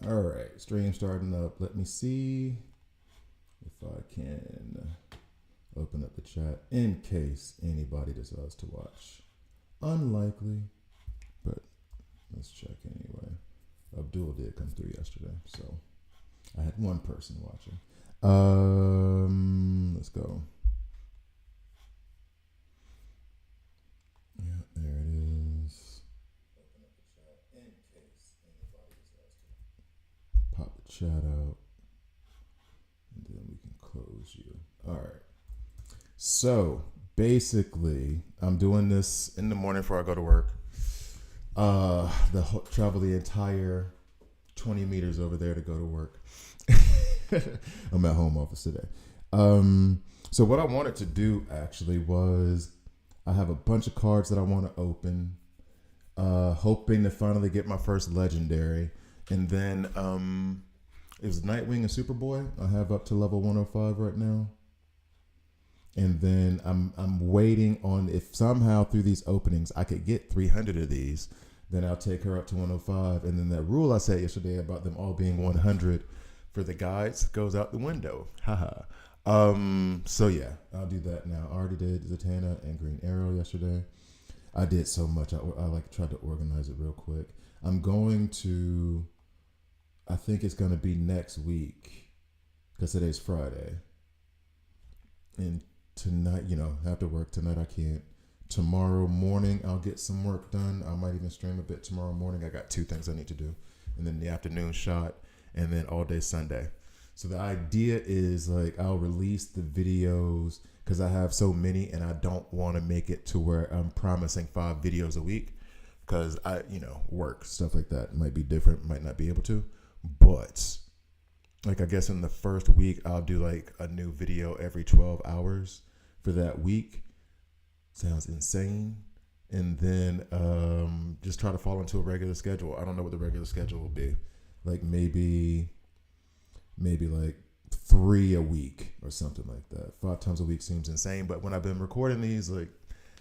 All right, stream starting up. Let me see if I can open up the chat in case anybody decides to watch. Unlikely, but let's check anyway. Abdul did come through yesterday, so I had one person watching. Let's go. Yeah, there it is. Open up the chat in case anybody decides to pop the chat out, and then we can close you. All right. So basically, I'm doing this in the morning before I go to work. Travel the entire 20 meters over there to go to work. I'm at home office today. So what I wanted to do actually was I have a bunch of cards that I want to open, hoping to finally get my first legendary. And then it was Nightwing and Superboy. I have up to level 105 right now. And then I'm waiting on if somehow through these openings I could get 300 of these, then I'll take her up to 105. And then that rule I said yesterday about them all being 100 for the guides goes out the window. Haha. So yeah, I'll do that now. I already did Zatanna and Green Arrow yesterday. I did so much. I like tried to organize it real quick. I'm going to, I think it's going to be next week because today's Friday. And tonight, after work tonight, I can't. Tomorrow morning, I'll get some work done. I might even stream a bit tomorrow morning. I got 2 things I need to do. And then the afternoon shot, and then all day Sunday. So the idea is like I'll release the videos because I have so many and I don't want to make it to where I'm promising 5 videos a week because I, work, stuff like that might be different, might not be able to. But like I guess in the first week, I'll do like a new video every 12 hours for that week. Sounds insane. And then just try to fall into a regular schedule. I don't know what the regular schedule will be. Like maybe like 3 a week or something like that. 5 times a week seems insane. But when I've been recording these, like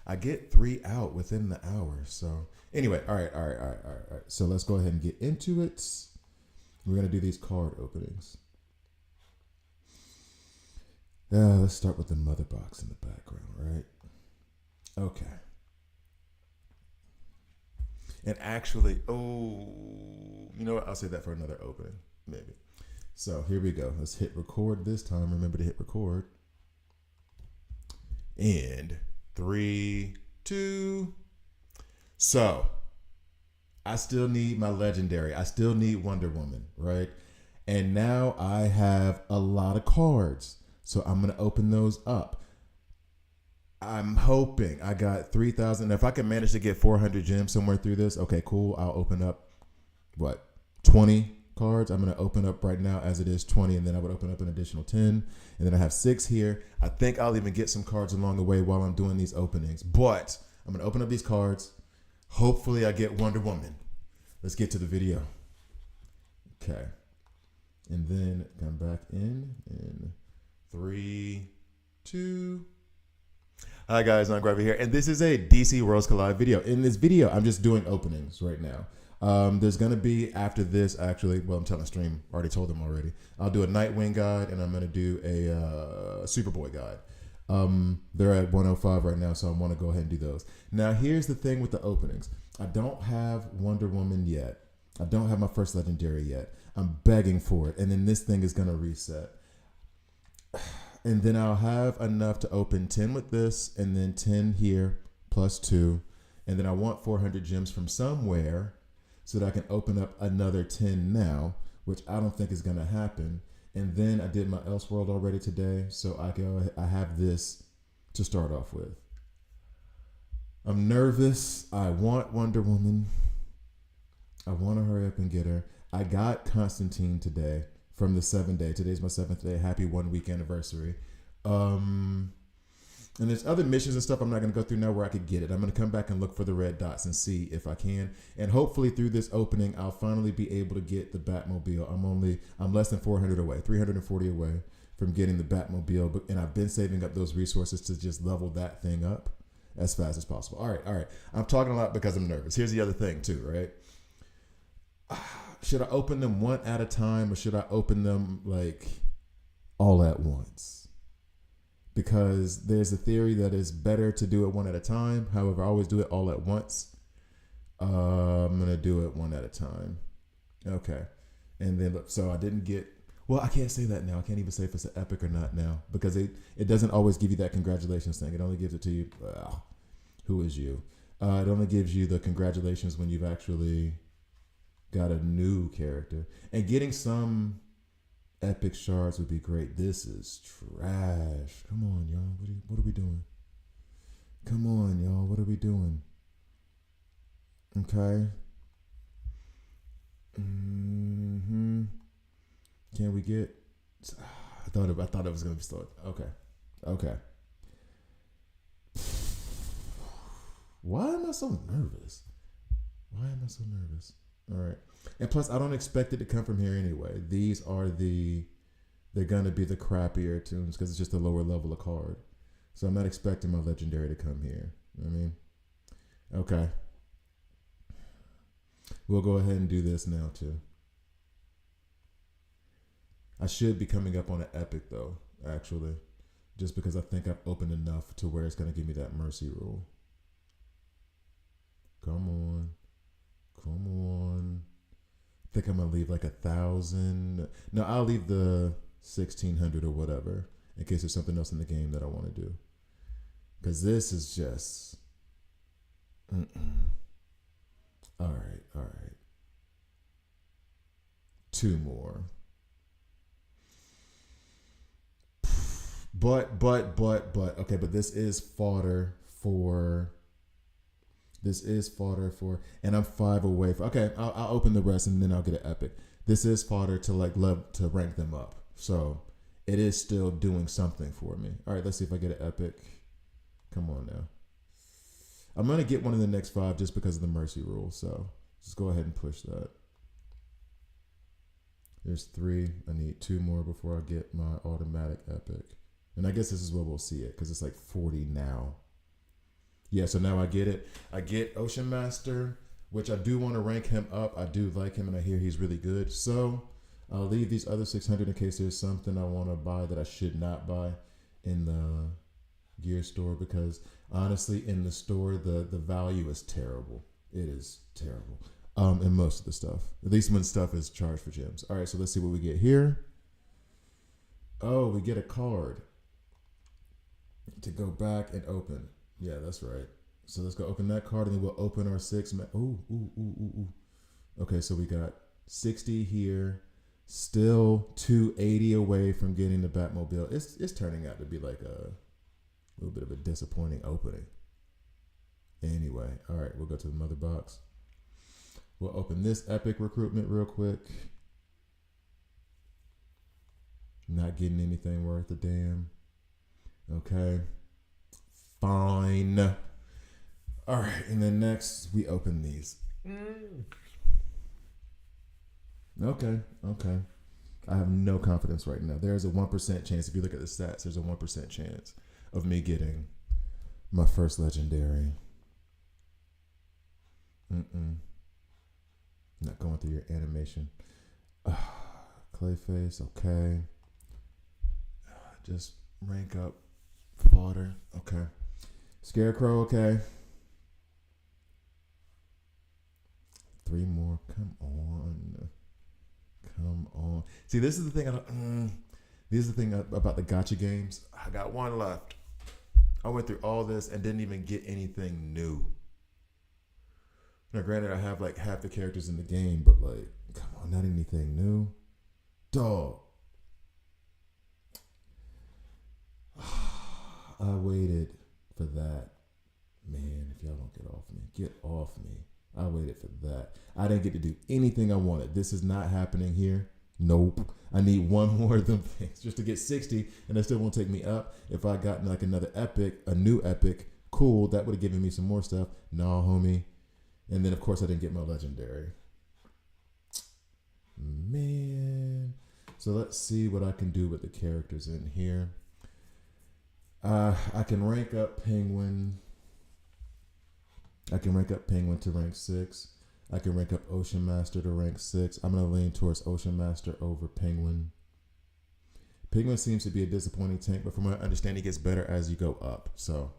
I get 3 out within the hour. So anyway, all right. So let's go ahead and get into it. We're going to do these card openings. Let's start with the mother box in the background, right? Okay. And actually, you know what? I'll say that for another opening, maybe. So here we go. Let's hit record this time. Remember to hit record. And 3, 2. So I still need my legendary. I still need Wonder Woman, right? And now I have a lot of cards. So I'm going to open those up. I'm hoping I got 3,000. If I can manage to get 400 gems somewhere through this, okay, cool. I'll open up, 20 cards? I'm going to open up right now as it is 20, and then I would open up an additional 10. And then I have 6 here. I think I'll even get some cards along the way while I'm doing these openings. But I'm going to open up these cards. Hopefully I get Wonder Woman. Let's get to the video. Okay. And then come back in 3, 2. Hi guys, I'm Gravy here, and this is a DC Worlds Collide video. In this video, I'm just doing openings right now. There's gonna be after this, actually, well, I'm telling stream, already told them already. I'll do a Nightwing guide, and I'm gonna do a Superboy guide. They're at 105 right now, so I want to go ahead and do those. Now, here's the thing with the openings. I don't have Wonder Woman yet. I don't have my first legendary yet. I'm begging for it, and then this thing is gonna reset. And then I'll have enough to open 10 with this, and then 10 here, plus 2. And then I want 400 gems from somewhere so that I can open up another 10 now, which I don't think is going to happen. And then I did my Elseworld already today, so I have this to start off with. I'm nervous. I want Wonder Woman. I want to hurry up and get her. I got Constantine today. From the 7th day. Today's my 7th day. Happy 1 week anniversary. And there's other missions and stuff I'm not going to go through now where I could get it. I'm going to come back and look for the red dots and see if I can. And hopefully through this opening, I'll finally be able to get the Batmobile. I'm less than 400 away, 340 away from getting the Batmobile. And I've been saving up those resources to just level that thing up as fast as possible. All right. I'm talking a lot because I'm nervous. Here's the other thing too, right? should I open them one at a time, or should I open them like all at once? Because there's a theory that it's better to do it one at a time. However, I always do it all at once. I'm gonna do it one at a time. Okay, and then so I didn't get. Well, I can't say that now. I can't even say if it's an epic or not now, because it doesn't always give you that congratulations thing. It only gives it to you. Who is you? It only gives you the congratulations when you've actually got a new character. And getting some epic shards would be great. This is trash. Come on, y'all. What are we doing? Come on, y'all. What are we doing? Okay. Can we get? I thought it was gonna be slow. Okay. Why am I so nervous? All right. And plus, I don't expect it to come from here anyway. These are they're gonna be the crappier tunes because it's just a lower level of card. So I'm not expecting my legendary to come here. You know what I mean? Okay. We'll go ahead and do this now too. I should be coming up on an epic though, actually. Just because I think I've opened enough to where it's going to give me that mercy rule. Come on. I think I'm going to leave like 1,000. No, I'll leave the 1,600 or whatever in case there's something else in the game that I want to do. Because this is just... All right. 2 more. But okay, but this is fodder for, and I'm 5 away from, okay, I'll open the rest and then I'll get an epic. This is fodder to like love to rank them up. So it is still doing something for me. All right, let's see if I get an epic. Come on now. I'm going to get one in the next 5 just because of the mercy rule. So just go ahead and push that. There's 3. I need 2 more before I get my automatic epic. And I guess this is where we'll see it because it's like 40 now. Yeah, so now I get it. I get Ocean Master, which I do want to rank him up. I do like him and I hear he's really good. So I'll leave these other 600 in case there's something I want to buy that I should not buy in the gear store, because honestly in the store the value is terrible. It is terrible. And most of the stuff, at least when stuff is charged for gems. All right, so let's see what we get here. Oh, we get a card to go back and open. Yeah, that's right. So let's go open that card and then we'll open our 6. Ooh. Okay, so we got 60 here. Still 280 away from getting the Batmobile. It's turning out to be like a little bit of a disappointing opening. Anyway, all right, we'll go to the mother box. We'll open this epic recruitment real quick. Not getting anything worth a damn. Okay. Fine. All right, and then next we open these. Okay. I have no confidence right now. There's a 1% chance. If you look at the stats, there's a 1% chance of me getting my first legendary. Not going through your animation. Clayface, okay. Just rank up fodder, okay. Scarecrow, okay. 3 more, come on. See, this is the thing this is the thing about the gacha games. I got 1 left. I went through all this and didn't even get anything new. Now, granted, I have like half the characters in the game, but like, come on, not anything new. Dog. I waited for that. Man, if y'all don't get off me. I waited for that. I didn't get to do anything I wanted. This is not happening here. Nope. I need 1 more of them things just to get 60, and that still won't take me up. If I got like another epic, a new epic, cool, that would have given me some more stuff. Nah, homie. And then, of course, I didn't get my legendary. Man. So let's see what I can do with the characters in here. I can rank up Penguin. I can rank up Penguin to rank 6. I can rank up Ocean Master to rank 6. I'm going to lean towards Ocean Master over Penguin. Penguin seems to be a disappointing tank, but from what I understand, he gets better as you go up. So,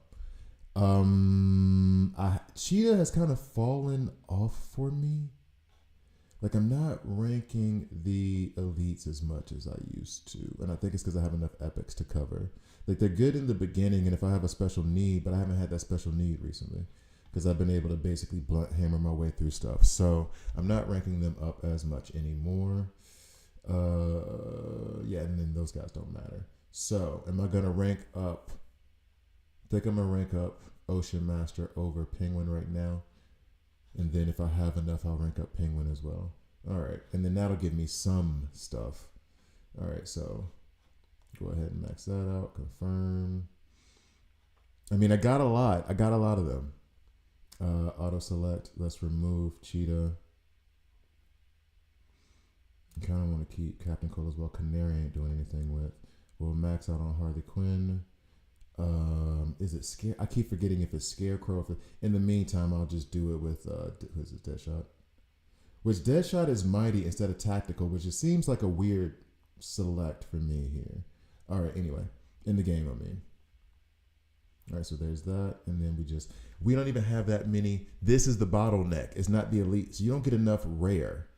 Cheetah has kind of fallen off for me. Like, I'm not ranking the elites as much as I used to. And I think it's because I have enough epics to cover. Like, they're good in the beginning, and if I have a special need, but I haven't had that special need recently because I've been able to basically blunt hammer my way through stuff. So I'm not ranking them up as much anymore. Yeah, and then those guys don't matter. So am I going to rank up? I think I'm going to rank up Ocean Master over Penguin right now. And then if I have enough, I'll rank up Penguin as well. All right. And then that'll give me some stuff. All right. So go ahead and max that out. Confirm. I mean, I got a lot. I got a lot of them. Auto select. Let's remove Cheetah. I kind of want to keep Captain Cold as well. Canary ain't doing anything with. We'll max out on Harley Quinn. Is it scare? I keep forgetting if it's Scarecrow. In the meantime, I'll just do it with who's it, Deadshot? Which Deadshot is mighty instead of tactical, which it seems like a weird select for me here. All right, anyway, in the game, I mean. All right, so there's that, and then we don't even have that many. This is the bottleneck. It's not the elites. You don't get enough rare.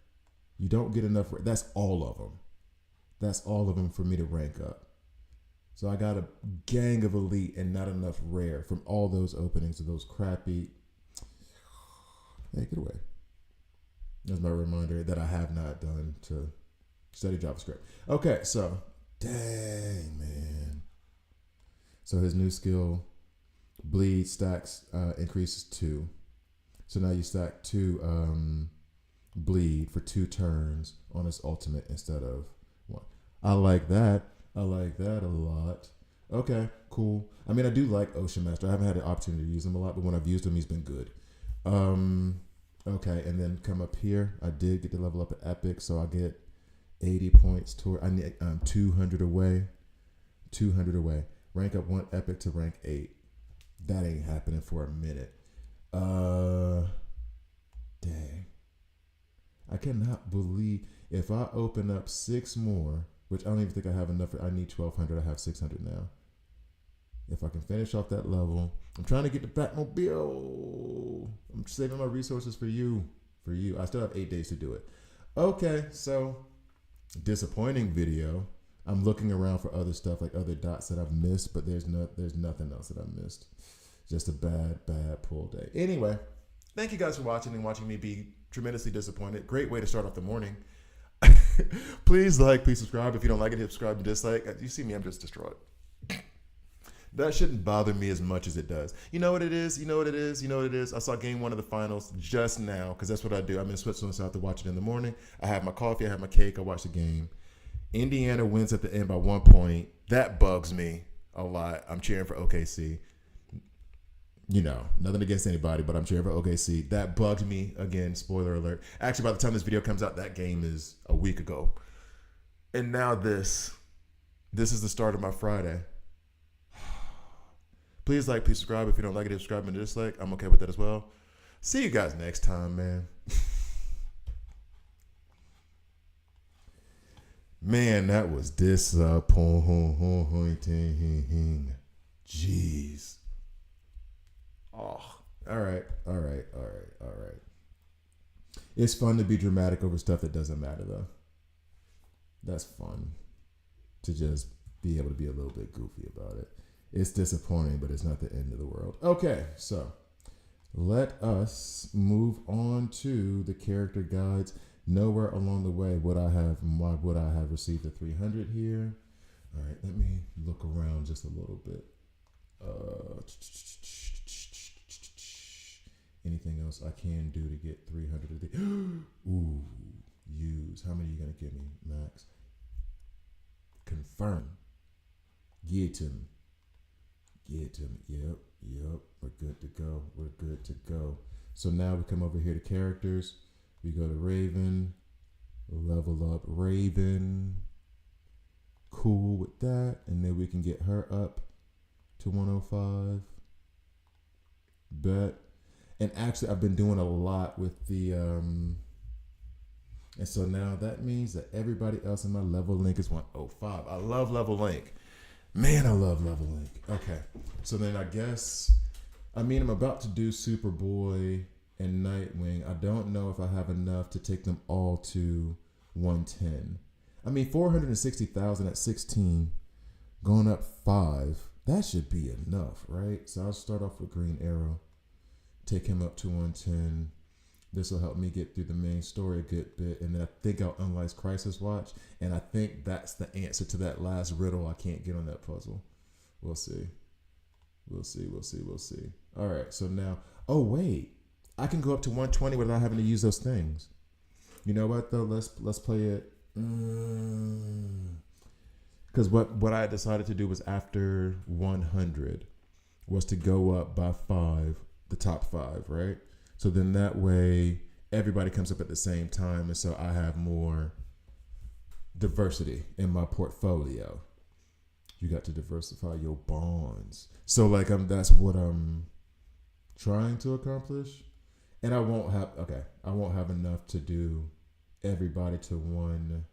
You don't get enough. That's all of them. That's all of them for me to rank up. So I got a gang of elite and not enough rare from all those openings of those crappy. Hey, get away. That's my reminder that I have not done to study JavaScript. Okay, so dang, man. So his new skill, bleed stacks increases 2. So now you stack 2 bleed for 2 turns on his ultimate instead of 1. I like that. I like that a lot. Okay, cool. I mean, I do like Ocean Master. I haven't had the opportunity to use him a lot, but when I've used him, he's been good. Okay, and then come up here. I did get to level up at Epic, so I get 80 points toward. I need 200 away. 200 away. Rank up 1 Epic to rank 8. That ain't happening for a minute. Dang. I cannot believe if I open up 6 more. Which I don't even think I have enough. I need 1,200. I have 600 now. If I can finish off that level. I'm trying to get the Batmobile. I'm saving my resources for you. For you. I still have 8 days to do it. Okay, so disappointing video. I'm looking around for other stuff, like other dots that I've missed, but there's nothing else that I've missed. Just a bad pull day. Anyway, thank you guys for watching and watching me be tremendously disappointed. Great way to start off the morning. Please like, please subscribe. If you don't like it, hit subscribe and dislike. You see me, I'm just distraught. That shouldn't bother me as much as it does. You know what it is? You know what it is? You know what it is? I saw game 1 of the finals just now because that's what I do. I'm in Switzerland, so I have to watch it in the morning. I have my coffee, I have my cake, I watch the game. Indiana wins at the end by 1 point. That bugs me a lot. I'm cheering for OKC. You know, nothing against anybody, but I'm cheering for OKC. That bugged me again. Spoiler alert. Actually, by the time this video comes out, that game is a week ago. And now this is the start of my Friday. Please like, please subscribe. If you don't like it, hit subscribe and dislike. I'm okay with that as well. See you guys next time, man. Man, that was disappointing. Jeez. Oh, all right. It's fun to be dramatic over stuff that doesn't matter, though. That's fun to just be able to be a little bit goofy about it. It's disappointing, but it's not the end of the world. Okay, so let us move on to the character guides. Nowhere along the way would I have received a 300 here. All right, let me look around just a little bit. Anything else I can do to get 300? Ooh, use. How many are you going to give me, Max? Confirm. Get to me. Yep. We're good to go. So now we come over here to characters. We go to Raven. Level up Raven. Cool with that. And then we can get her up to 105. Bet. And actually, I've been doing a lot with the and so now that means that everybody else in my level link is 105. I love level link. Man, I love level link. Okay. So then I guess, I mean, I'm about to do Superboy and Nightwing. I don't know if I have enough to take them all to 110. I mean, 460,000 at 16, going up 5. That should be enough, right? So I'll start off with Green Arrow, take him up to 110. This will help me get through the main story a good bit. And then I think I'll unlice Crisis Watch. And I think that's the answer to that last riddle I can't get on that puzzle. We'll see. We'll see. We'll see. We'll see. All right. So now, oh, wait. I can go up to 120 without having to use those things. You know what, though? Let's play it. Because what I decided to do was after 100 was to go up by 5, the top 5, right? So then that way everybody comes up at the same time, and so I have more diversity in my portfolio. You got to diversify your bonds. So like that's what I'm trying to accomplish. And I won't have enough to do everybody to one.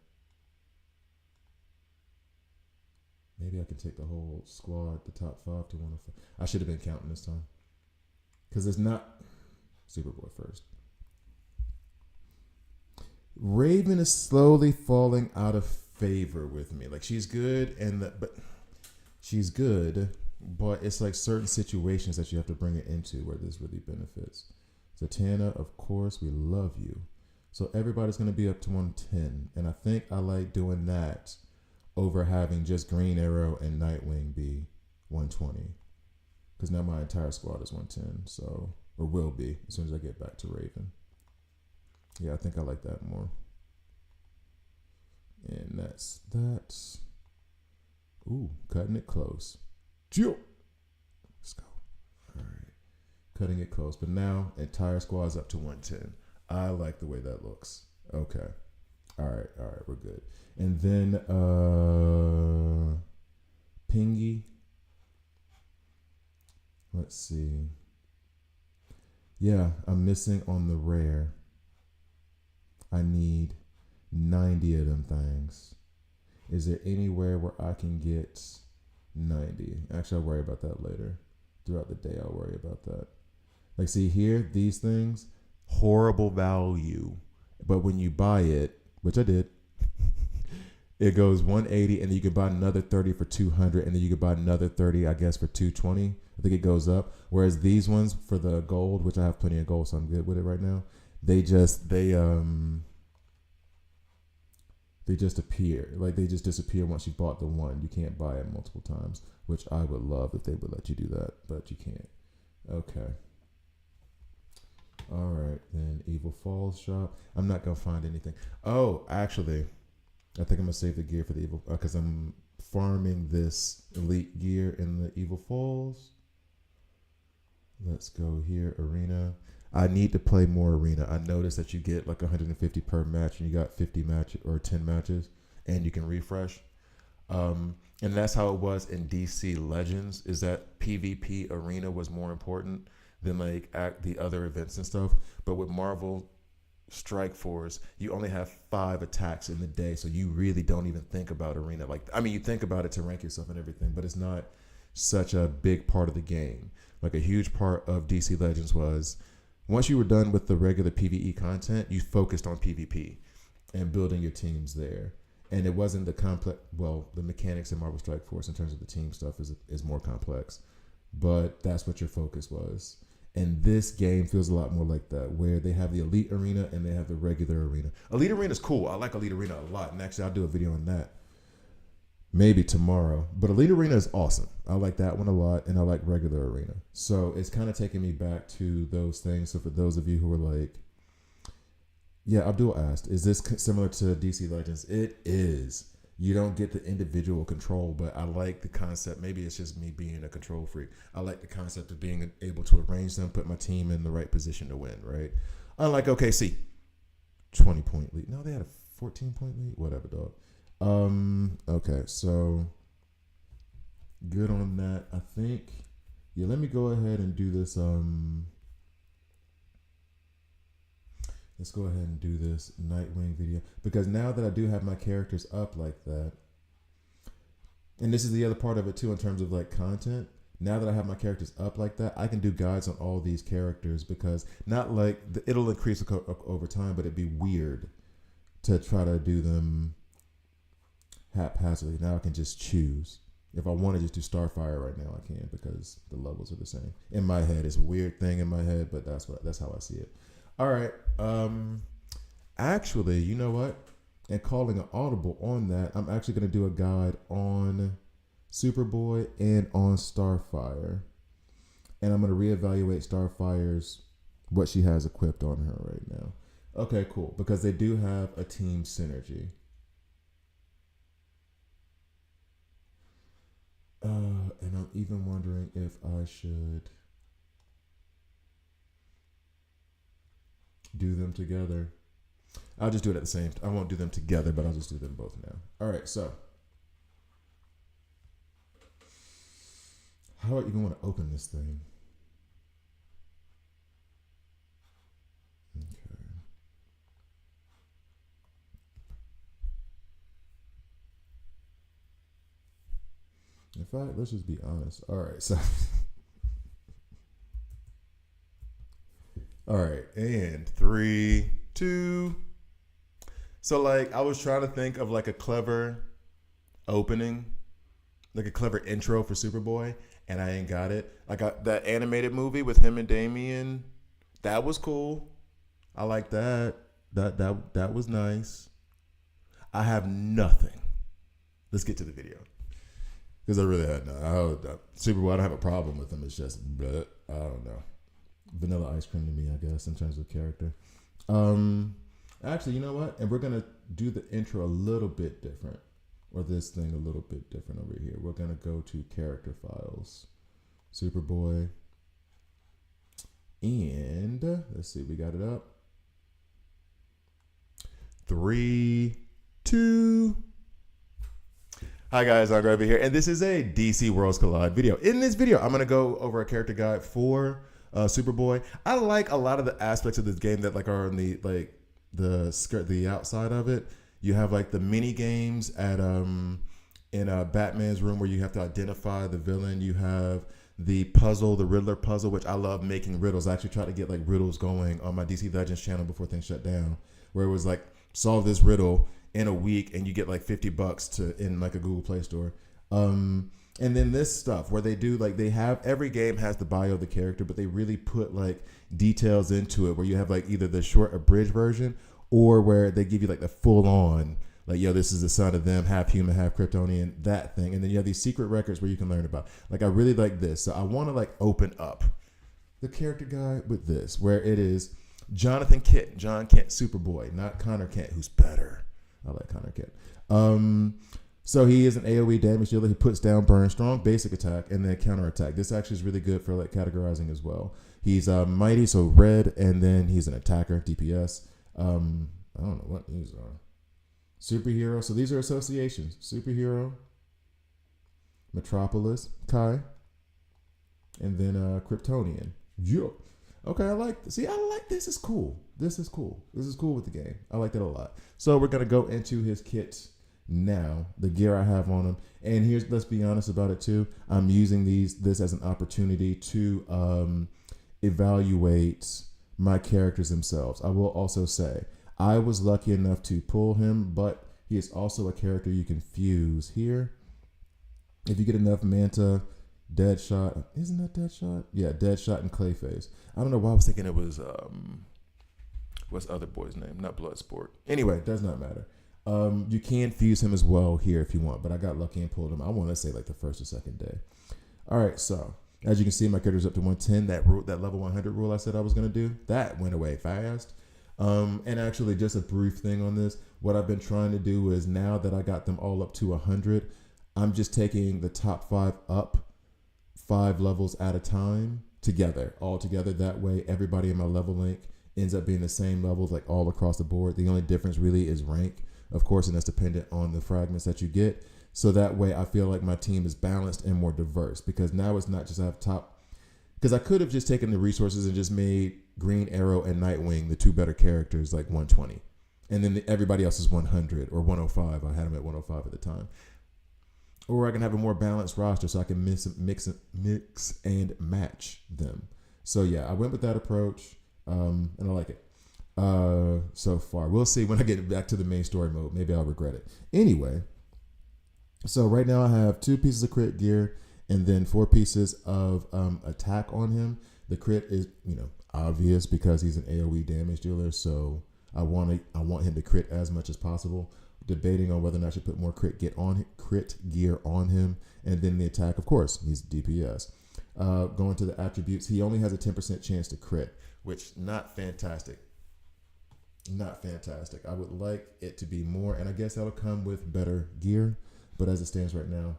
Maybe I can take the whole squad, the top 5 to 105. I should have been counting this time. Because it's not Superboy first. Raven is slowly falling out of favor with me. Like she's good but it's like certain situations that you have to bring it into where this really benefits. Zatanna, of course, we love you. So everybody's going to be up to 110. And I think I like doing that over having just Green Arrow and Nightwing be 120. Because now my entire squad is 110. So, or will be as soon as I get back to Raven. Yeah, I think I like that more. And that's that. Ooh, cutting it close. Let's go. All right. Cutting it close. But now, entire squad's up to 110. I like the way that looks. Okay. All right, we're good. And then, Pingy. Let's see. Yeah, I'm missing on the rare. I need 90 of them things. Is there anywhere where I can get 90? Actually, I'll worry about that later. Throughout the day, I'll worry about that. Like, see here, these things, horrible value. But when you buy it, which I did, it goes 180, and then you can buy another 30 for 200, and then you can buy another 30, I guess, for 220. I think it goes up. Whereas these ones for the gold, which I have plenty of gold, so I'm good with it right now. They just appear. Like they just disappear once you bought the one. You can't buy it multiple times, which I would love if they would let you do that, but you can't. Okay. All right, then Evil Falls shop. I'm not gonna find anything. Oh, actually, I think I'm gonna save the gear for the Evil because I'm farming this elite gear in the Evil Falls. Let's go here, arena. I need to play more arena. I noticed that you get like 150 per match, and you got 50 matches or 10 matches, and you can refresh. And that's how it was in DC Legends. Is that PvP arena was more important than like the other events and stuff. But with Marvel Strike Force, you only have 5 attacks in the day, so you really don't even think about arena. Like, I mean, you think about it to rank yourself and everything, but it's not such a big part of the game. Like a huge part of DC Legends was once you were done with the regular PvE content, you focused on PvP and building your teams there. And it wasn't the complex. Well, the mechanics in Marvel Strike Force in terms of the team stuff is more complex, but that's what your focus was. And this game feels a lot more like that, where they have the Elite Arena and they have the regular arena. Elite Arena is cool. I like Elite Arena a lot. And actually, I'll do a video on that maybe tomorrow. But Elite Arena is awesome. I like that one a lot, and I like regular arena. So it's kind of taking me back to those things. So for those of you who are like, yeah, Abdul asked, is this similar to DC Legends? It is. You don't get the individual control, but I like the concept. Maybe it's just me being a control freak. I like the concept of being able to arrange them, put my team in the right position to win, right? Unlike OKC, 20-point lead. No, they had a 14-point lead. Whatever, dog. Okay, so good on that. I think, yeah, let me go ahead and do this, Let's go ahead and do this Nightwing video because now that I do have my characters up like that, and this is the other part of it too in terms of like content. Now that I have my characters up like that, I can do guides on all these characters because not like it'll increase over time, but it'd be weird to try to do them haphazardly. Now I can just choose. If I want to just do Starfire right now, I can because the levels are the same. In my head, it's a weird thing in my head, but that's how I see it. All right. Actually, you know what? And calling an audible on that, I'm actually going to do a guide on Superboy and on Starfire. And I'm going to reevaluate Starfire's what she has equipped on her right now. Okay, cool. Because they do have a team synergy. And I'm even wondering if I should do them together. I'll just do it at the same time. I won't do them together, but I'll just do them both now. All right, so how do I even want to open this thing? Okay. In fact, let's just be honest. All right, so all right, and 3, 2. So like I was trying to think of like a clever opening, like a clever intro for Superboy, and I ain't got it. I got that animated movie with him and Damien. That was cool. I like that. That was nice. I have nothing. Let's get to the video. Because I really had Superboy, I don't have a problem with him. It's just, I don't know. Vanilla ice cream to me, I guess, in terms of character. Actually, you know what? And we're going to do the intro a little bit different. Or this thing a little bit different over here. We're going to go to character files. Superboy. And let's see, we got it up. 3, 2. Hi guys, I'm Gravy here, and this is a DC Worlds Collide video. In this video, I'm going to go over a character guide for Superboy. I like a lot of the aspects of this game that like are on the outside of it. You have like the mini games at in Batman's room where you have to identify the villain. You have the puzzle, the Riddler puzzle, which I love making riddles. I actually tried to get like riddles going on my DC Legends channel before things shut down, where it was like solve this riddle in a week and you get like $50 to in like a Google Play Store. And then this stuff where they do like they have every game has the bio of the character, but they really put like details into it where you have like either the short abridged version or where they give you like the full on like, yo, this is the son of them, half human, half Kryptonian, that thing. And then you have these secret records where you can learn about. Like, I really like this. So I want to like open up the character guide with this, where it is Jonathan Kent, John Kent, Superboy, not Connor Kent, who's better. I like Connor Kent. So he is an AoE damage dealer. He puts down burn, strong basic attack, and then counter attack. This actually is really good for like categorizing as well. He's mighty, so red, and then he's an attacker, DPS. I don't know what these are. Superhero. So these are associations. Superhero, Metropolis, Kai, and then Kryptonian. Yo. Okay, I like this. See, I like this. Is cool. This is cool. This is cool with the game. I like that a lot. So we're gonna go into his kits now, the gear I have on him. And here's, let's be honest about it too. I'm using this as an opportunity to evaluate my characters themselves. I will also say I was lucky enough to pull him, but he is also a character you can fuse here. If you get enough Manta, Deadshot, isn't that Deadshot? Yeah, Deadshot and Clayface. I don't know why I was thinking it was what's the other boy's name? Not Bloodsport. Anyway, does not matter. You can fuse him as well here if you want, but I got lucky and pulled him. I want to say like the first or second day. All right, so as you can see, my character's up to 110. That level 100 rule I said I was going to do, that went away fast. And actually, just a brief thing on this. What I've been trying to do is now that I got them all up to 100, I'm just taking the top 5 up 5 levels at a time all together. That way, everybody in my level link ends up being the same levels, like all across the board. The only difference really is rank, of course, and that's dependent on the fragments that you get. So that way, I feel like my team is balanced and more diverse because now it's not just I have top Because I could have just taken the resources and just made Green Arrow and Nightwing the two better characters, like 120. And then everybody else is 100 or 105. I had them at 105 at the time. Or I can have a more balanced roster so I can mix and match them. So yeah, I went with that approach, and I like it so far. We'll see when I get back to the main story mode. Maybe I'll regret it. Anyway, so right now I have 2 pieces of crit gear and then 4 pieces of attack on him. The crit is, obvious because he's an AoE damage dealer, so I want him to crit as much as possible. Debating on whether or not I should put more crit gear on him. And then the attack, of course, he's DPS. Going to the attributes, he only has a 10% chance to crit, which not fantastic. Not fantastic. I would like it to be more, and I guess that'll come with better gear. But as it stands right now,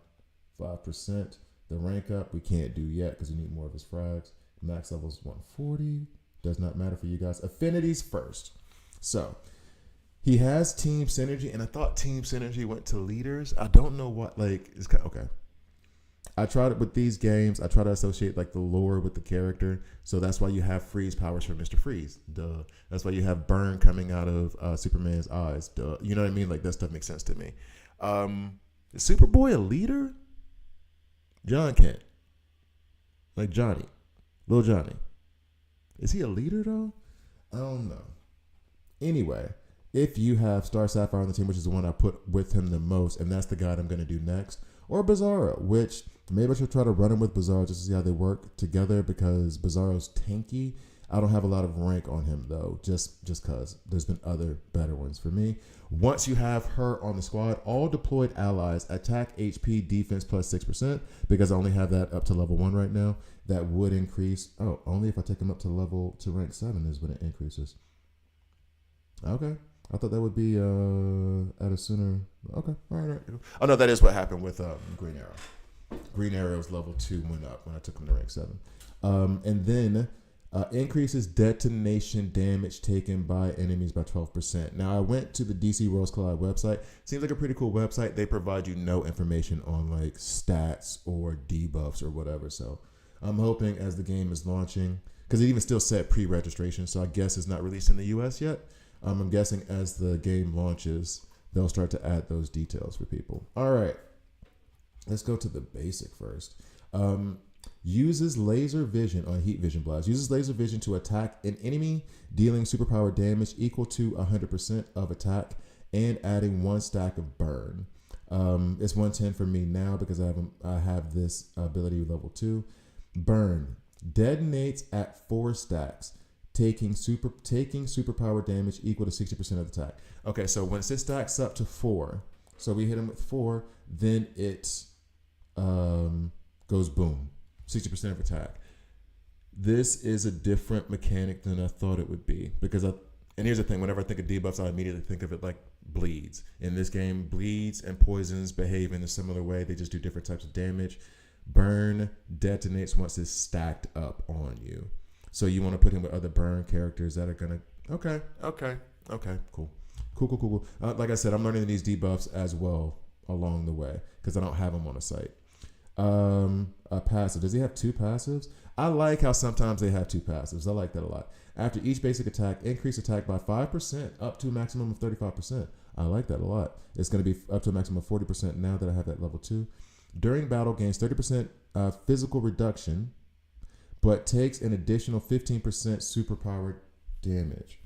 5%. The rank up we can't do yet because we need more of his frags. Max level is 140. Does not matter for you guys. Affinities first. So he has team synergy, and I thought team synergy went to leaders. I don't know what, it's kind of, okay. I tried it with these games. I try to associate the lore with the character. So that's why you have freeze powers for Mr. Freeze. Duh. That's why you have burn coming out of Superman's eyes. Duh. You know what I mean? That stuff makes sense to me. Is Superboy a leader? John Kent. Johnny. Little Johnny. Is he a leader though? I don't know. Anyway, if you have Star Sapphire on the team, which is the one I put with him the most, and that's the guy I'm going to do next, or Bizarro, which maybe I should try to run him with Bizarro just to see how they work together because Bizarro's tanky. I don't have a lot of rank on him though, just because there's been other better ones for me. Once you have her on the squad, all deployed allies attack, HP, defense plus 6% because I only have that up to level 1 right now. That would increase. Oh, only if I take him up to rank 7 is when it increases. Okay. I thought that would be at a sooner. Okay. All right. Oh, no, that is what happened with Green Arrow. Green Arrow's level 2 went up when I took him to rank 7. And then increases detonation damage taken by enemies by 12%. Now, I went to the DC Worlds Collide website. Seems like a pretty cool website. They provide you no information on stats or debuffs or whatever. So I'm hoping as the game is launching, because it even still said pre-registration, so I guess it's not released in the US yet. I'm guessing as the game launches, they'll start to add those details for people. All right, let's go to the basic first. Uses laser vision on heat vision blast. Uses laser vision to attack an enemy, dealing superpower damage equal to 100% of attack and adding 1 stack of burn. It's 110 for me now because I have this ability level 2. Burn detonates at 4 stacks. Taking superpower damage equal to 60% of the attack. Okay, so once it stacks up to 4, so we hit him with 4, then it goes boom, 60% of attack. This is a different mechanic than I thought it would be because and here's the thing: whenever I think of debuffs, I immediately think of it like bleeds. In this game, bleeds and poisons behave in a similar way. They just do different types of damage. Burn detonates once it's stacked up on you. So you want to put him with other burn characters that are going to... Okay, cool. Like I said, I'm learning these debuffs as well along the way because I don't have them on the site. Passive. Does he have 2 passives? I like how sometimes they have 2 passives. I like that a lot. After each basic attack, increase attack by 5% up to a maximum of 35%. I like that a lot. It's going to be up to a maximum of 40% now that I have that level 2. During battle, gains 30% physical reduction, but takes an additional 15% superpower damage.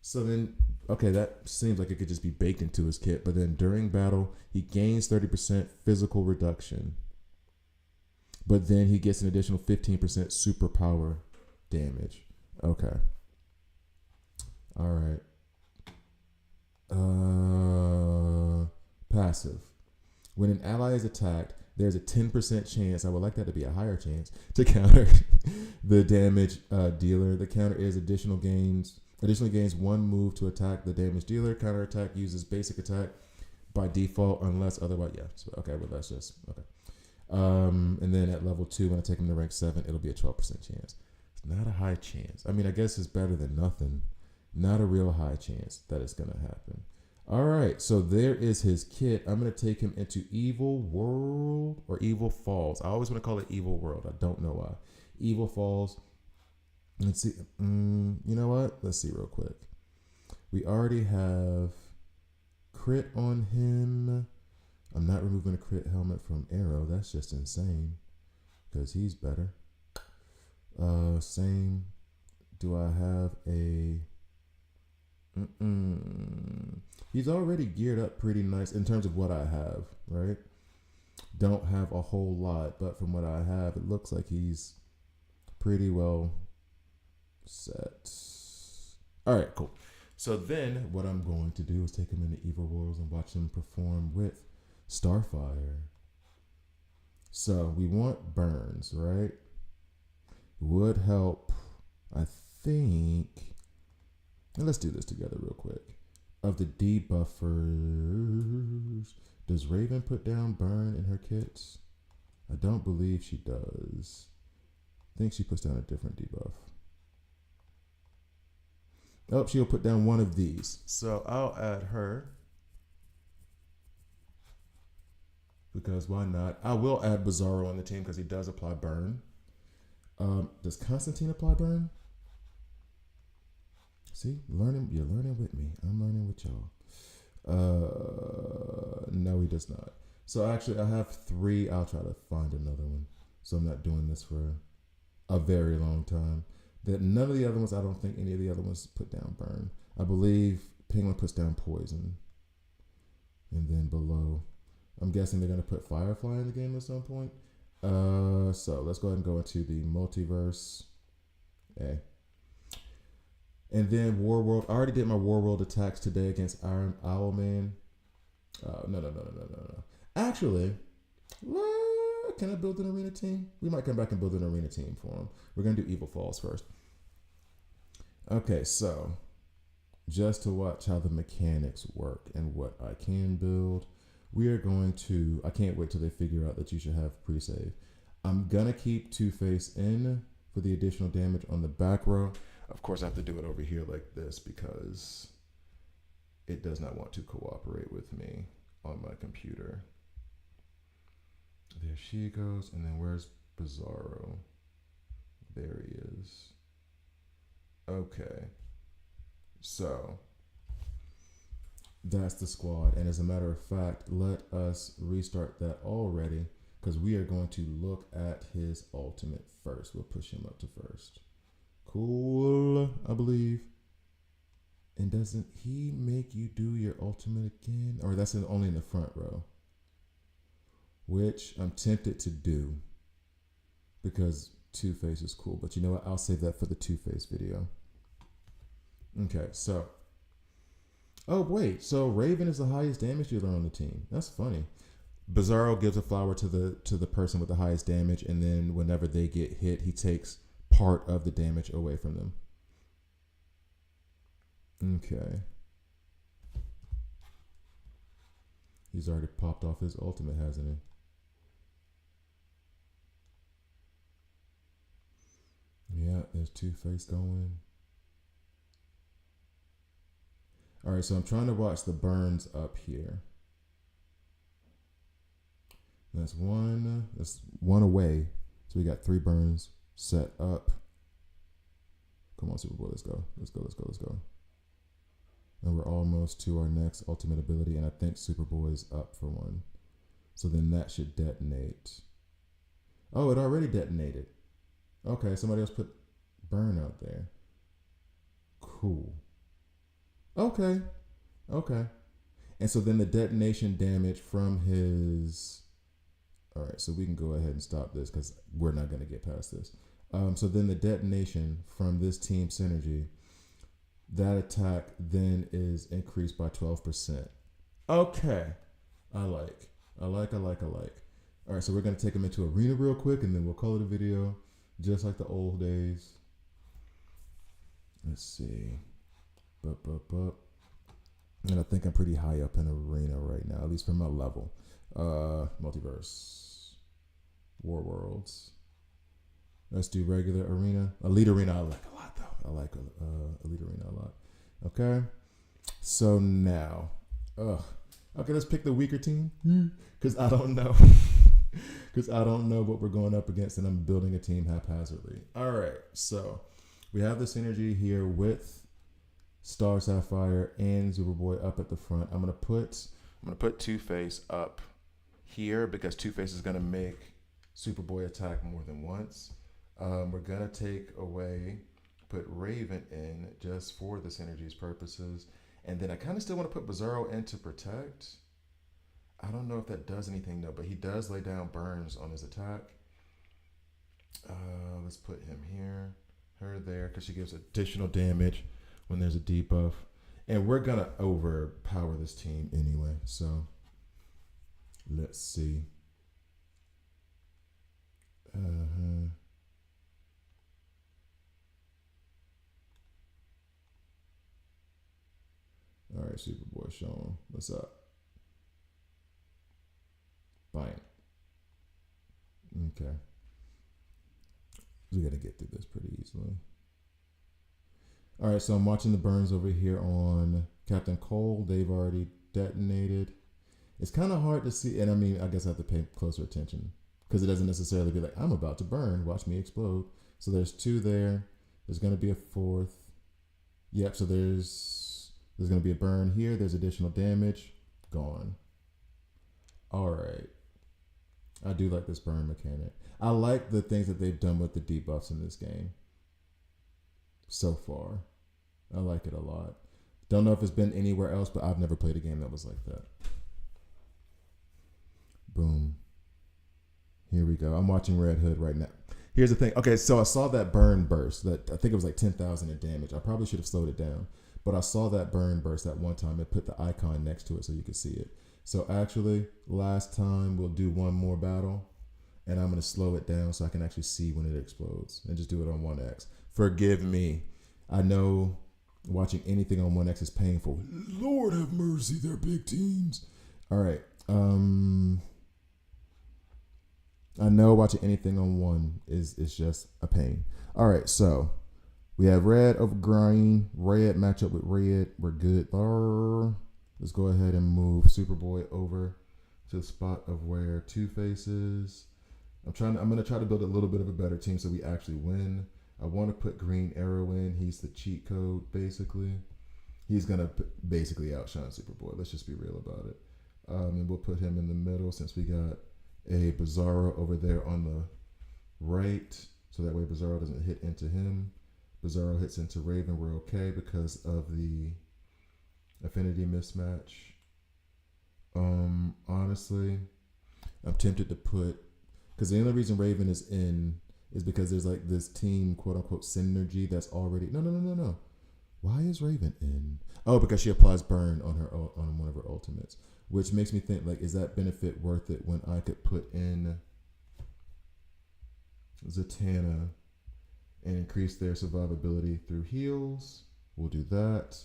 So then, okay, that seems like it could just be baked into his kit. But then during battle, he gains 30% physical reduction, but then he gets an additional 15% superpower damage. Okay. All right. Passive. When an ally is attacked, there's a 10% chance, I would like that to be a higher chance, to counter the damage dealer. The counter is additionally gains 1 move to attack the damage dealer. Counter attack uses basic attack by default unless otherwise, yeah. So, okay, well, that's just, okay. And then at level 2, when I take him to rank 7, it'll be a 12% chance. It's not a high chance. I mean, I guess it's better than nothing. Not a real high chance that it's going to happen. All right, so there is his kit. I'm going to take him into Evil World or Evil Falls. I always want to call it Evil World. I don't know why. Evil Falls. Let's see. You know what? Let's see real quick. We already have crit on him. I'm not removing a crit helmet from Arrow. That's just insane because he's better. Same. Do I have a... He's already geared up pretty nice in terms of what I have, right? Don't have a whole lot, but from what I have, it looks like he's pretty well set. All right, cool. So then what I'm going to do is take him into Evil Worlds and watch him perform with Starfire. So we want burns, right? Would help, I think. And let's do this together real quick. Of the debuffers, does Raven put down burn in her kits? I don't believe she does. I think she puts down a different debuff. Oh, she'll put down one of these. So I'll add her. Because why not? I will add Bizarro on the team because he does apply burn. Does Constantine apply burn? See, you're learning with me. I'm learning with y'all. No, he does not. So actually, I have 3. I'll try to find another one. So I'm not doing this for a very long time. That none of the other ones, I don't think any of the other ones put down burn. I believe Penguin puts down poison. And then below, I'm guessing they're going to put Firefly in the game at some point. So let's go ahead and go into the multiverse. Okay. And then Warworld. I already did my Warworld attacks today against Iron Owlman. No. Actually, can I build an arena team? We might come back and build an arena team for him. We're going to do Evil Falls first. Okay, so just to watch how the mechanics work and what I can build, we are going to... I can't wait till they figure out that you should have pre-save. I'm going to keep Two-Face in for the additional damage on the back row. Of course, I have to do it over here like this because it does not want to cooperate with me on my computer. There she goes. And then where's Bizarro? There he is. Okay. So that's the squad. And as a matter of fact, let us restart that already because we are going to look at his ultimate first. We'll push him up to first. Cool, I believe. And doesn't he make you do your ultimate again? Or that's only in the front row. Which I'm tempted to do. Because Two-Face is cool. But you know what? I'll save that for the Two-Face video. Okay, so. Oh, wait. So Raven is the highest damage dealer on the team. That's funny. Bizarro gives a flower to the person with the highest damage. And then whenever they get hit, he takes part of the damage away from them. Okay. He's already popped off his ultimate, hasn't he? Yeah, there's Two-Face going. All right, so I'm trying to watch the burns up here. That's one away. So we got 3 burns set up. Come on, Superboy, let's go. Let's go. And we're almost to our next ultimate ability, and I think Superboy's up for one. So then that should detonate. Oh, it already detonated. Okay, somebody else put burn out there. Cool. Okay. And so then the detonation damage from his... All right, so we can go ahead and stop this because we're not going to get past this. So then the detonation from this team synergy, that attack then is increased by 12%. Okay. I like. All right, so we're going to take him into arena real quick and then we'll call it a video just like the old days. Let's see. And I think I'm pretty high up in arena right now, at least for my level. Multiverse. War Worlds. Let's do regular arena. Elite arena I like a lot though. I like elite arena a lot. Okay. So now. Okay, let's pick the weaker team. Because I don't know. because I don't know what we're going up against, and I'm building a team haphazardly. All right, so we have this energy here with Star Sapphire and Superboy up at the front. I'm gonna put Two-Face up here because Two-Face is gonna make Superboy attack more than once. We're gonna put Raven in just for this energy's purposes, and then I kind of still want to put Bizarro in to protect. I don't know if that does anything though, but he does lay down burns on his attack. Let's put him here, her there, because she gives additional damage when there's a debuff. And we're going to overpower this team anyway. So let's see. All right, Superboy, show him. What's up? Fine. Okay. We got to get through this pretty easily. All right, so I'm watching the burns over here on Captain Cole. They've already detonated. It's kind of hard to see, and I mean, I guess I have to pay closer attention because it doesn't necessarily be like, I'm about to burn, watch me explode. So there's 2 there. There's going to be a 4th. Yep, so there's going to be a burn here. There's additional damage. Gone. All right. I do like this burn mechanic. I like the things that they've done with the debuffs in this game so far. I like it a lot. Don't know if it's been anywhere else, but I've never played a game that was like that. Boom. Here we go. I'm watching Red Hood right now. Here's the thing. Okay, so I saw that burn burst. That I think it was like 10,000 in damage. I probably should have slowed it down. But I saw that burn burst that one time and put the icon next to it so you could see it. So actually, last time we'll do one more battle, and I'm going to slow it down so I can actually see when it explodes and just do it on 1x. Forgive me. I know watching anything on 1x is painful. Lord have mercy, they're big teams. All right. I know watching anything on 1 is just a pain. All right, so we have red over green. Red match up with red. We're good. Let's go ahead and move Superboy over to the spot of where Two-Face is. I'm gonna try to build a little bit of a better team so we actually win. I want to put Green Arrow in. He's the cheat code, basically. He's gonna basically outshine Superboy. Let's just be real about it. And we'll put him in the middle since we got a Bizarro over there on the right, so that way Bizarro doesn't hit into him. Bizarro hits into Raven. We're okay because of the affinity mismatch. Honestly, I'm tempted to put, because the only reason Raven is in is because there's like this team quote unquote synergy that's already no. Why is Raven in? Oh, because she applies burn on one of her ultimates, which makes me think like, is that benefit worth it when I could put in Zatanna and increase their survivability through heals? We'll do that.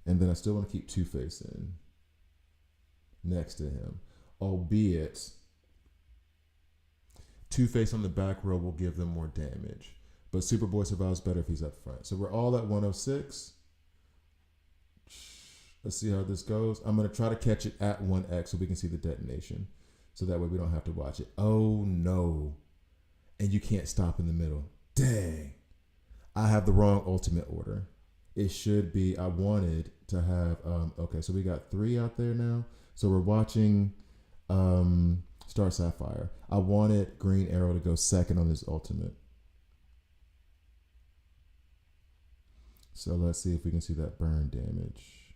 And then I still want to keep Two-Face in next to him. Albeit, Two-Face on the back row will give them more damage. But Superboy survives better if he's up front. So we're all at 106. Let's see how this goes. I'm going to try to catch it at 1x so we can see the detonation. So that way we don't have to watch it. Oh, no. And you can't stop in the middle. Dang. I have the wrong ultimate order. It should be, I wanted to have, okay, so we got 3 out there now. So we're watching Star Sapphire. I wanted Green Arrow to go second on his ultimate. So let's see if we can see that burn damage.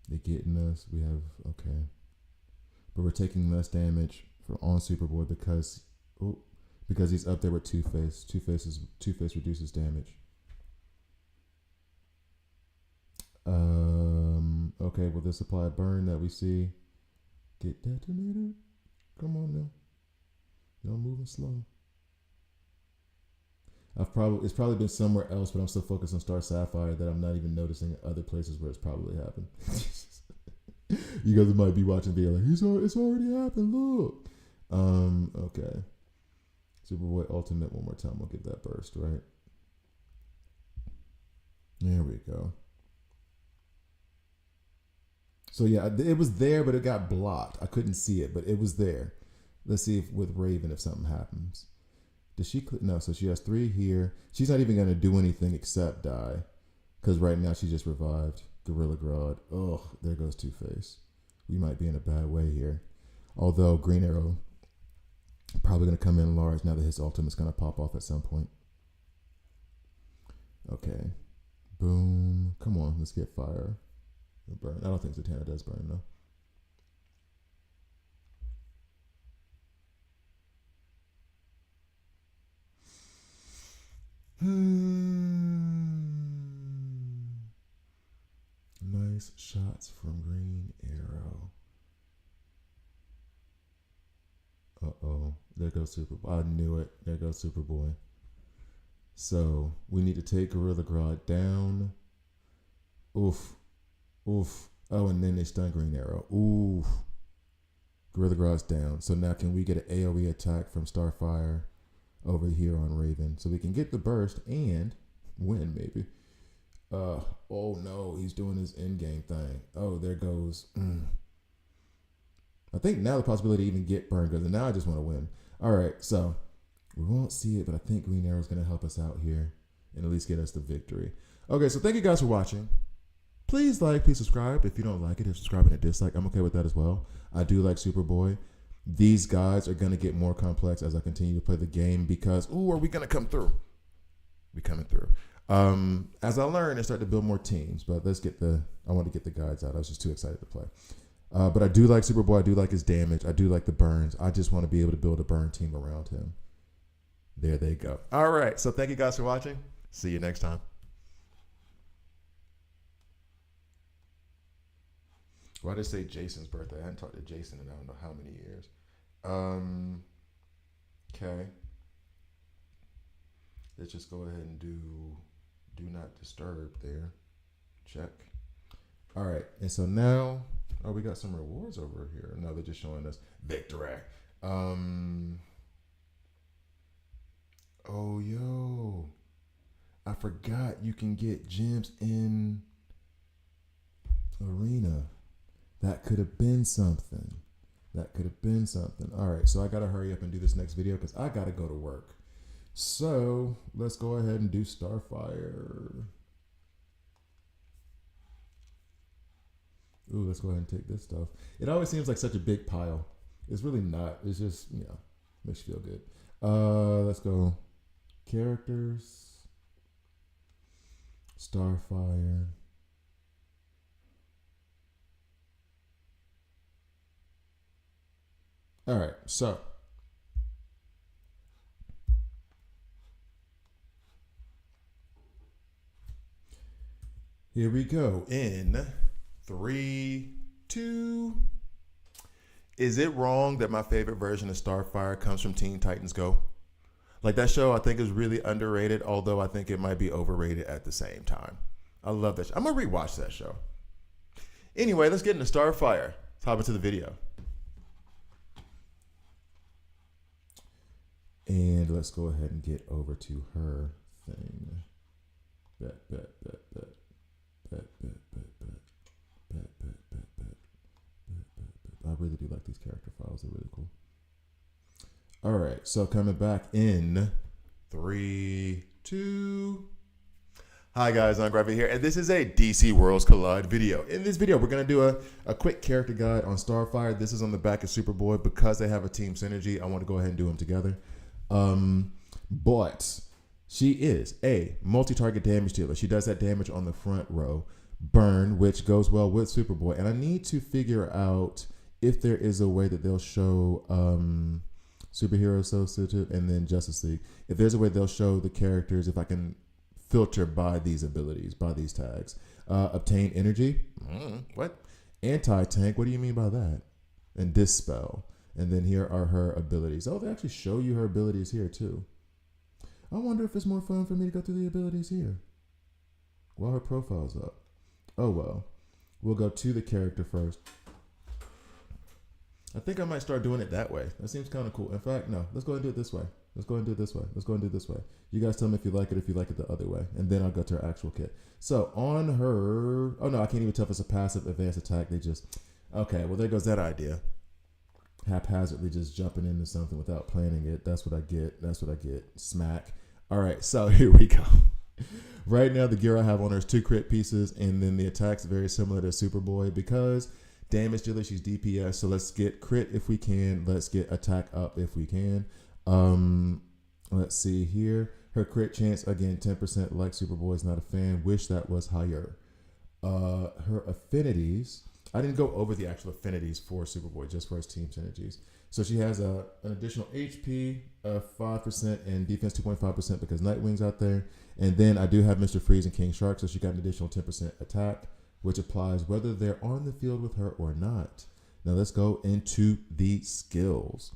They're getting us. We have, okay. But we're taking less damage on Superboy because he's up there with Two-Face. Two-Face reduces damage. Okay, will this apply a burn that we see get detonated? Come on now. Y'all moving slow. It's probably been somewhere else, but I'm so focused on Star Sapphire that I'm not even noticing other places where it's probably happened. You guys might be watching the video like, it's already happened, look. Okay. Superboy ultimate one more time. We'll give that burst, right? There we go. So yeah, it was there, but it got blocked. I couldn't see it, but it was there. Let's see if with Raven if something happens. Does she? No, so she has 3 here. She's not even going to do anything except die. Because right now she just revived Gorilla Grodd. Oh, there goes Two-Face. We might be in a bad way here. Although Green Arrow probably going to come in large now that his ultimate's going to pop off at some point. Okay. Boom. Come on, let's get fire. Burn. I don't think Zatanna does burn though. Nice shots from Green Arrow. Uh-oh. There goes Superboy. I knew it. There goes Superboy. So, we need to take Gorilla Grodd down. Oof. Oof. Oh, and then they stun Green Arrow. Oof. Gorilla Grodd's down. So now can we get an AoE attack from Starfire over here on Raven? So we can get the burst and win, maybe. Oh no, he's doing his in-game thing. Oh, there goes. I think now the possibility to even get burned goes, and now I just want to win. All right, so we won't see it, but I think Green Arrow's going to help us out here and at least get us the victory. Okay, so thank you guys for watching. Please like, please subscribe. If you don't like it, if subscribing a dislike, I'm okay with that as well. I do like Superboy. These guys are going to get more complex as I continue to play the game because, ooh, are we going to come through? We coming through. As I learn and start to build more teams, but let's get I want to get the guides out. I was just too excited to play. But I do like Superboy. I do like his damage. I do like the burns. I just want to be able to build a burn team around him. There they go. All right. So thank you guys for watching. See you next time. Why did I say Jason's birthday? I hadn't talked to Jason in I don't know how many years. Okay. Let's just go ahead and do not disturb there. Check. All right. And so now, oh, we got some rewards over here. No, they're just showing us victory. Oh, yo. I forgot you can get gems in Arena. That could have been something. That could have been something. All right, so I got to hurry up and do this next video because I got to go to work. So let's go ahead and do Starfire. Ooh, let's go ahead and take this stuff. It always seems like such a big pile. It's really not. It's just, you know, makes you feel good. Let's go. Characters. Starfire. All right, so here we go in 3, 2. Is it wrong that my favorite version of Starfire comes from Teen Titans Go? Like that show, I think is really underrated, although I think it might be overrated at the same time. I love that show. I'm gonna rewatch that show. Anyway, let's get into Starfire. Let's hop into the video. And let's go ahead and get over to her thing. Bet. I really do like these character files. They're really cool. All right, so coming back in 3, 2. Hi guys, I'm Gravity here, and this is a DC Worlds Collide video. In this video, we're gonna do a quick character guide on Starfire. This is on the back of Superboy. Because they have a team synergy, I want to go ahead and do them together. But she is a multi-target damage dealer. She does that damage on the front row. Burn, which goes well with Superboy. And I need to figure out if there is a way that they'll show Superhero Substitute and then Justice League. If there's a way they'll show the characters, if I can filter by these abilities, by these tags. Obtain energy. What? Anti-tank. What do you mean by that? And Dispel. And then here are her abilities. Oh, they actually show you her abilities here too. I wonder if it's more fun for me to go through the abilities here while her profile's up. Oh well. We'll go to the character first. I think I might start doing it that way. That seems kind of cool. In fact, no. Let's go and do it this way. Let's go and do it this way. Let's go and do it this way. You guys tell me if you like it the other way. And then I'll go to her actual kit. So on her... Oh no, I can't even tell if it's a passive advanced attack. They just... Okay, well there goes that idea. haphazardly just jumping into something without planning it. That's what I get. That's what I get. Smack. All right, so here we go. Right now, the gear I have on her is 2 crit pieces, and then the attack's very similar to Superboy because damage dealer, she's DPS. So let's get crit if we can. Let's get attack up if we can. Let's see here. Her crit chance, again, 10%. Like Superboy's not a fan. Wish that was higher. Her affinities. I didn't go over the actual affinities for Superboy, just for his team synergies. So she has an additional HP of 5% and defense 2.5% because Nightwing's out there. And then I do have Mr. Freeze and King Shark, so she got an additional 10% attack, which applies whether they're on the field with her or not. Now let's go into the skills.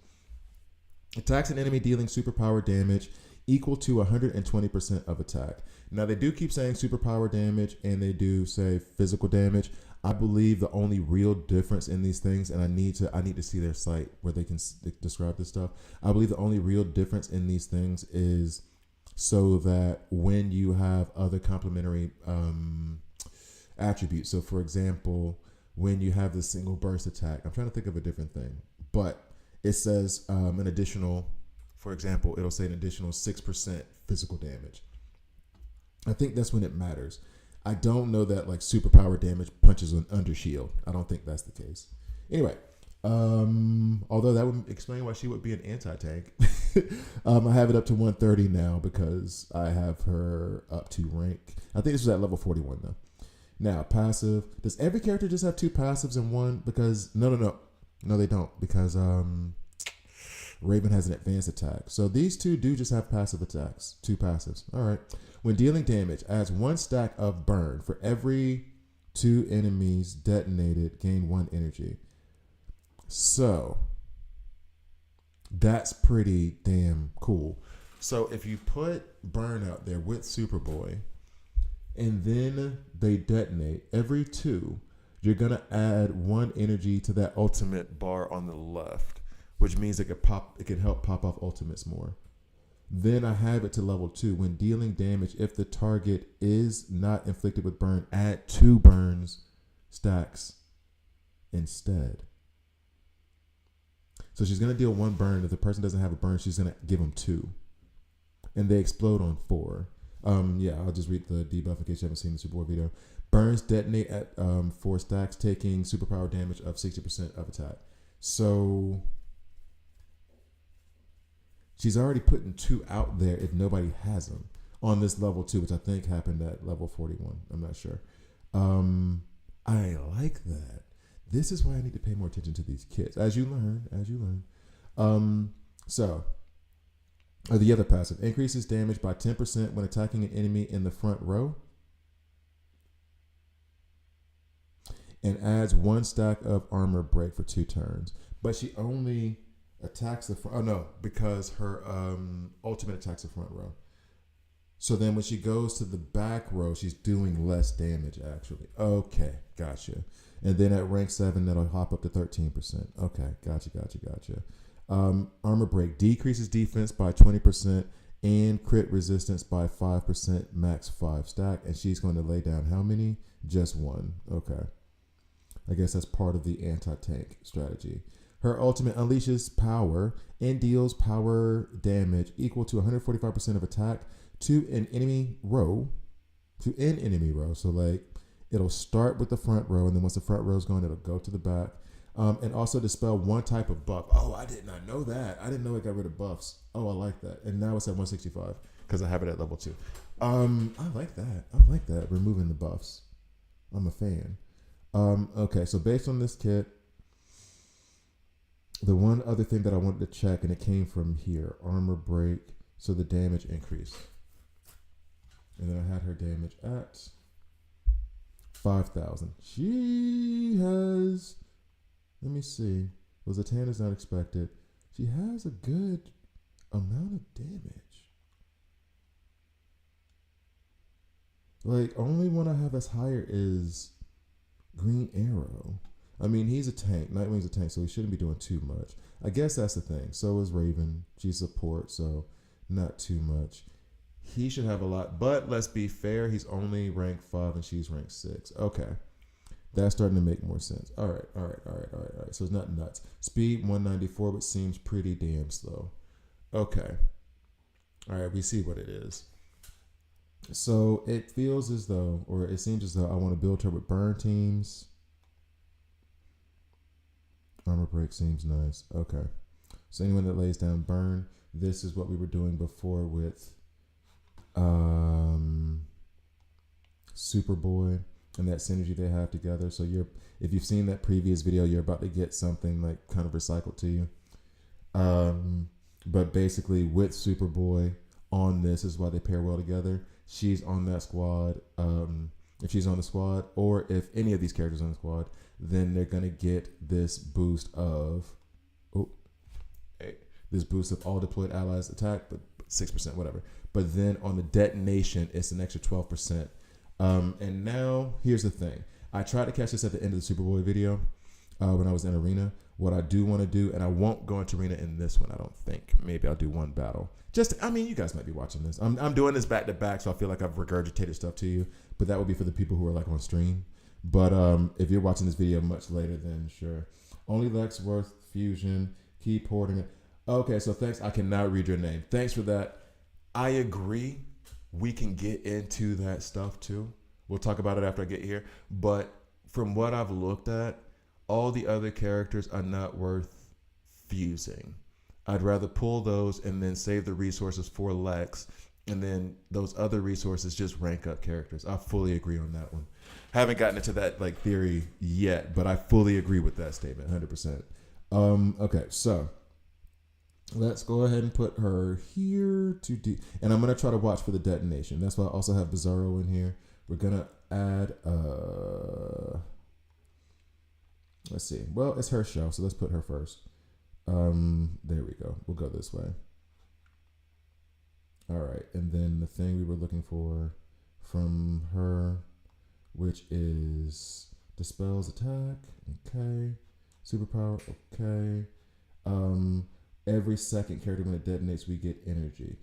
Attacks an enemy dealing superpower damage equal to 120% of attack. Now they do keep saying superpower damage and they do say physical damage. I believe the only real difference in these things, and I need to see their site where they can describe this stuff. I believe the only real difference in these things is so that when you have other complementary attributes. So for example, when you have the single burst attack, I'm trying to think of a different thing, but it says an additional, for example, it'll say an additional 6% physical damage. I think that's when it matters. I don't know that like superpower damage punches an under shield. I don't think that's the case. Anyway, although that would explain why she would be an anti-tank. I have it up to 130 now because I have her up to rank. I think this was at level 41 though. Now, passive. Does every character just have 2 passives and 1? Because no, they don't. Because Raven has an advanced attack. So these 2 do just have passive attacks. 2 passives. All right. When dealing damage, adds 1 stack of burn for every 2 enemies detonated. Gain 1 energy. So that's pretty damn cool. So if you put burn out there with Superboy, and then they detonate every 2, you're gonna add 1 energy to that ultimate bar on the left, which means it could help pop off ultimates more. Then I have it to level 2. When dealing damage, if the target is not inflicted with burn, add 2 burns stacks instead. So she's gonna deal 1 burn. If the person doesn't have a burn, she's gonna give them 2, and they explode on 4. I'll just read the debuff in case you haven't seen the Superboy video. Burns detonate at 4 stacks, taking superpower damage of 60% of attack. So she's already putting 2 out there if nobody has them on this level 2, which I think happened at level 41. I'm not sure. I like that. This is why I need to pay more attention to these kits. As you learn. The other passive increases damage by 10% when attacking an enemy in the front row, and adds 1 stack of armor break for 2 turns. But she only attacks the front. Oh no, because her ultimate attacks the front row. So then when she goes to the back row, she's doing less damage actually. Okay, gotcha. And then at rank 7, that'll hop up to 13%. Okay, gotcha. Armor break decreases defense by 20% and crit resistance by 5%, max 5 stack. And she's going to lay down how many? Just 1. Okay. I guess that's part of the anti-tank strategy. Her ultimate unleashes power and deals power damage equal to 145% of attack to an enemy row. So like it'll start with the front row, and then once the front row is gone, it'll go to the back. And also dispel 1 type of buff. Oh, I did not know that. I didn't know it got rid of buffs. Oh, I like that. And now it's at 165 because I have it at level 2. I like that. Removing the buffs. I'm a fan. Okay, so based on this kit, the one other thing that I wanted to check, and it came from here, armor break, so the damage increase. And then I had her damage at 5,000. She has... Let me see. Was the tan is not expected. She has a good amount of damage. Like, only one I have that's higher is Green Arrow. I mean, he's a tank. Nightwing's a tank, so he shouldn't be doing too much. I guess that's the thing. So is Raven. She's support, so not too much. He should have a lot. But let's be fair. He's only rank 5 and she's rank 6. Okay. That's starting to make more sense. All right. So it's not nuts. Speed 194, but seems pretty damn slow. Okay. All right, we see what it is. So it feels as though, or it seems as though I want to build her with burn teams. Armor break seems nice. Okay. So anyone that lays down burn, this is what we were doing before with Superboy and that synergy they have together. So if you've seen that previous video, you're about to get something like kind of recycled to you. But basically with Superboy on this is why they pair well together. She's on that squad. If she's on the squad, or if any of these characters on the squad, then they're gonna get this boost of all deployed allies attack, but 6%, whatever. But then on the detonation, it's an extra 12%. And now here's the thing. I tried to catch this at the end of the Superboy video when I was in Arena. What I do want to do, and I won't go into Arena in this one, I don't think. Maybe I'll do one battle. You guys might be watching this. I'm doing this back to back, so I feel like I've regurgitated stuff to you. But that would be for the people who are like on stream. But if you're watching this video much later, then sure. Only Lex Worth Fusion. Keep hoarding it. Okay, so thanks. I cannot read your name. Thanks for that. I agree. We can get into that stuff too. We'll talk about it after I get here. But from what I've looked at, all the other characters are not worth fusing. I'd rather pull those and then save the resources for Lex, and then those other resources just rank up characters. I fully agree on that one. Haven't gotten into that like theory yet, but I fully agree with that statement, 100%. Okay, so let's go ahead and put her here and I'm gonna try to watch for the detonation. That's why I also have Bizarro in here. We're gonna add let's see. Well, it's her show, so let's put her first. There we go. We'll go this way. All right, and then the thing we were looking for from her, which is dispels attack. Okay, superpower. Okay. Every second character when it detonates, we get energy.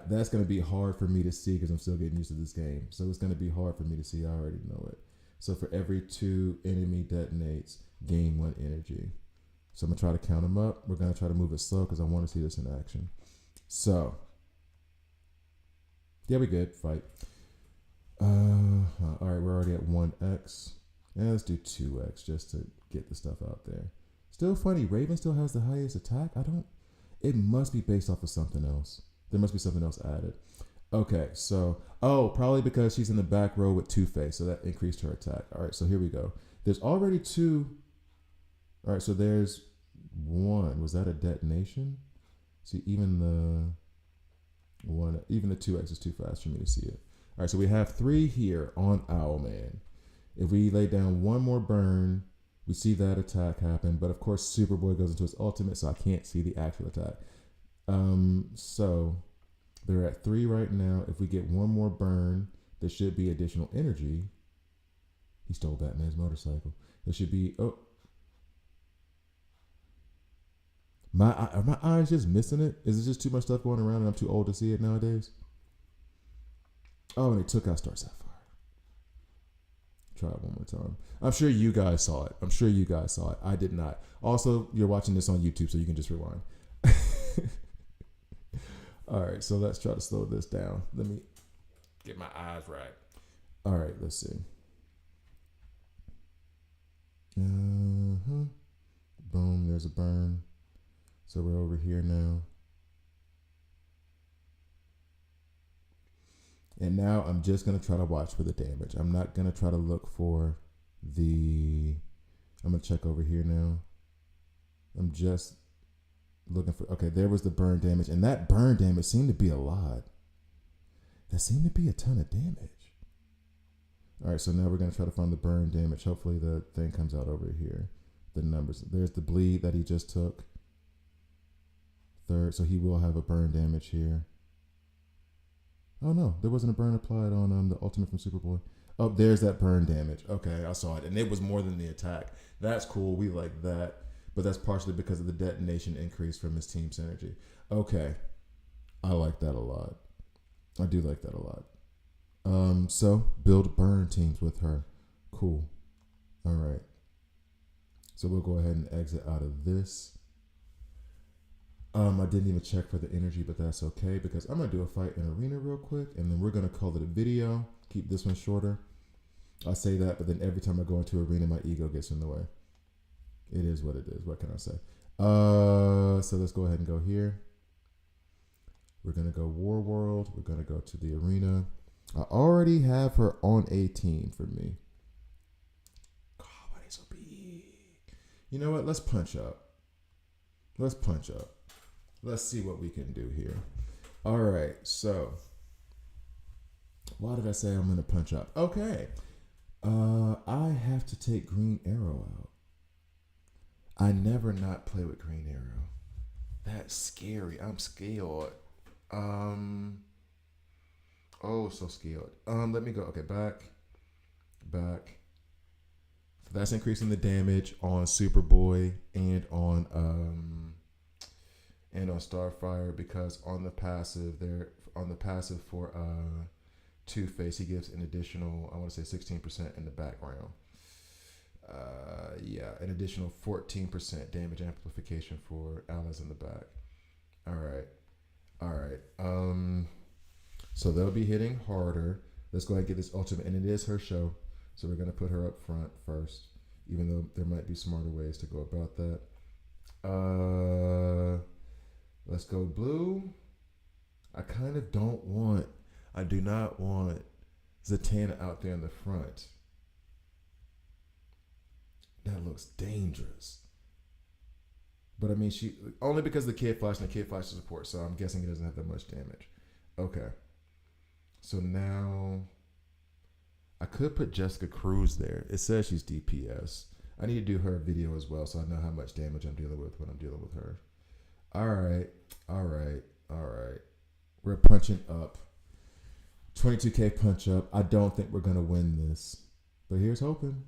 That's going to be hard for me to see because I'm still getting used to this game. So it's going to be hard for me to see. I already know it. So for every 2 enemy detonates, gain 1 energy. So I'm going to try to count them up. We're going to try to move it slow because I want to see this in action. So, yeah, we good. Fight. All right, we're already at 1x. And let's do 2x just to get the stuff out there. Still funny, Raven still has the highest attack. It must be based off of something else. There must be something else added. Okay, so, probably because she's in the back row with Two-Face, so that increased her attack. All right, so here we go. There's already 2. All right, so there's 1. Was that a detonation? See, even the 2x is too fast for me to see it. All right, so we have 3 here on Owlman. If we lay down 1 more burn, we see that attack happen, but of course Superboy goes into his ultimate, so I can't see the actual attack. So they're at 3 right now. If we get 1 more burn, there should be additional energy. He stole Batman's motorcycle. There should be, are my eyes just missing it? Is it just too much stuff going around and I'm too old to see it nowadays? Oh, and they took out Star Sapphire. Try it one more time. I'm sure you guys saw it. I did not. Also, you're watching this on YouTube, so you can just rewind. All right, so let's try to slow this down. Let me get my eyes right. All right, let's see. Boom, there's a burn. So we're over here now. And now I'm just going to try to watch for the damage. I'm not going to try to look for I'm going to check over here now. I'm just looking for, okay, there was the burn damage. And that burn damage seemed to be a lot. That seemed to be a ton of damage. All right, so now we're going to try to find the burn damage. Hopefully the thing comes out over here. The numbers. There's the bleed that he just took. 3rd, so he will have a burn damage here. Oh no, there wasn't a burn applied on the ultimate from Superboy. Oh, there's that burn damage. Okay, I saw it. And it was more than the attack. That's cool. We like that. But that's partially because of the detonation increase from his team synergy. Okay. I like that a lot. I do like that a lot. So build burn teams with her. Cool. All right. So we'll go ahead and exit out of this. I didn't even check for the energy, but that's okay because I'm gonna do a fight in arena real quick, and then we're gonna call it a video. Keep this one shorter. I say that, but then every time I go into arena, my ego gets in the way. It is what it is. What can I say? So let's go ahead and go here. We're gonna go War World. We're gonna go to the arena. I already have her on a team for me. God, why are they so big? You know what? Let's punch up. Let's punch up. Let's see what we can do here. All right, so why did I say I'm gonna punch up? Okay, I have to take Green Arrow out. I never not play with Green Arrow. That's scary. I'm scared. Oh, so scared. Let me go. Okay, back. So that's increasing the damage on Superboy and on Starfire, because on the passive for Two-Face, he gives an additional, I want to say 16% in the background. An additional 14% damage amplification for allies in the back. All right. So they'll be hitting harder. Let's go ahead and get this ultimate, and it is her show, so we're gonna put her up front first, even though there might be smarter ways to go about that. Let's go blue. I do not want Zatanna out there in the front. That looks dangerous. But I mean, she only because the Kid Flash and the Kid Flash support, so I'm guessing he doesn't have that much damage. Okay. So now I could put Jessica Cruz there. It says she's DPS. I need to do her video as well, so I know how much damage I'm dealing with when I'm dealing with her. All right. We're punching up. 22K punch up. I don't think we're going to win this, but here's hoping.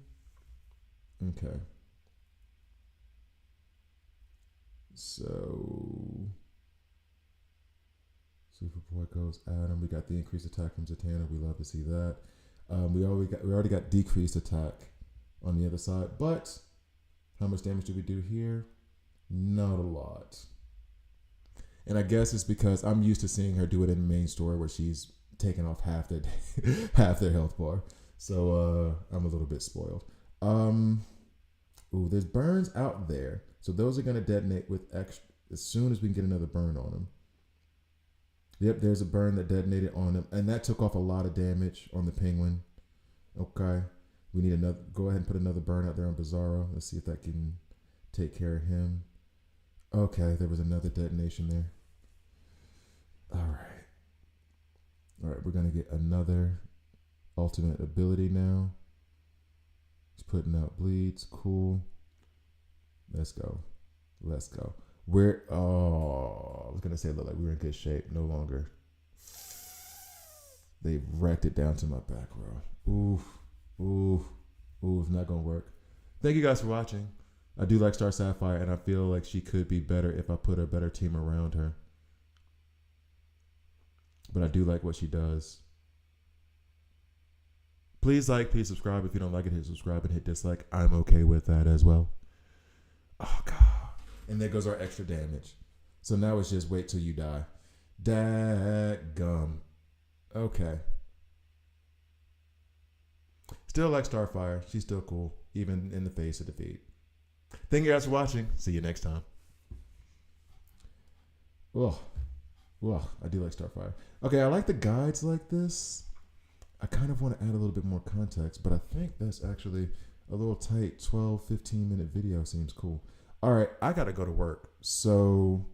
Okay. So Superboy goes at him. We got the increased attack from Zatanna. We love to see that. We already got decreased attack on the other side, but how much damage do we do here? Not a lot. And I guess it's because I'm used to seeing her do it in the main story where she's taking off half their health bar. So I'm a little bit spoiled. Ooh, there's burns out there. So those are going to detonate with extra as soon as we can get another burn on them. Yep, there's a burn that detonated on him, and that took off a lot of damage on the penguin. Okay, we need another. Go ahead and put another burn out there on Bizarro. Let's see if that can take care of him. Okay, there was another detonation there. All right, we're gonna get another ultimate ability now. He's putting out bleeds. Cool. Let's go. I was gonna say look like we were in good shape. No longer. They wrecked it down to my back row. Oof, not gonna work. Thank you guys for watching. I do like Star Sapphire, and I feel like she could be better if I put a better team around her. But I do like what she does. Please like, please subscribe. If you don't like it, hit subscribe and hit dislike. I'm okay with that as well. Oh, God. And there goes our extra damage. So now it's just wait till you die. Dadgum. Okay. Still like Starfire. She's still cool, even in the face of defeat. Thank you guys for watching. See you next time. I do like Starfire. Okay, I like the guides like this. I kind of want to add a little bit more context, but I think that's actually a little tight 12-15 minute video seems cool. All right, I got to go to work. So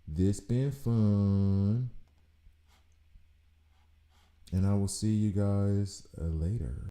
this been fun. And I will see you guys later.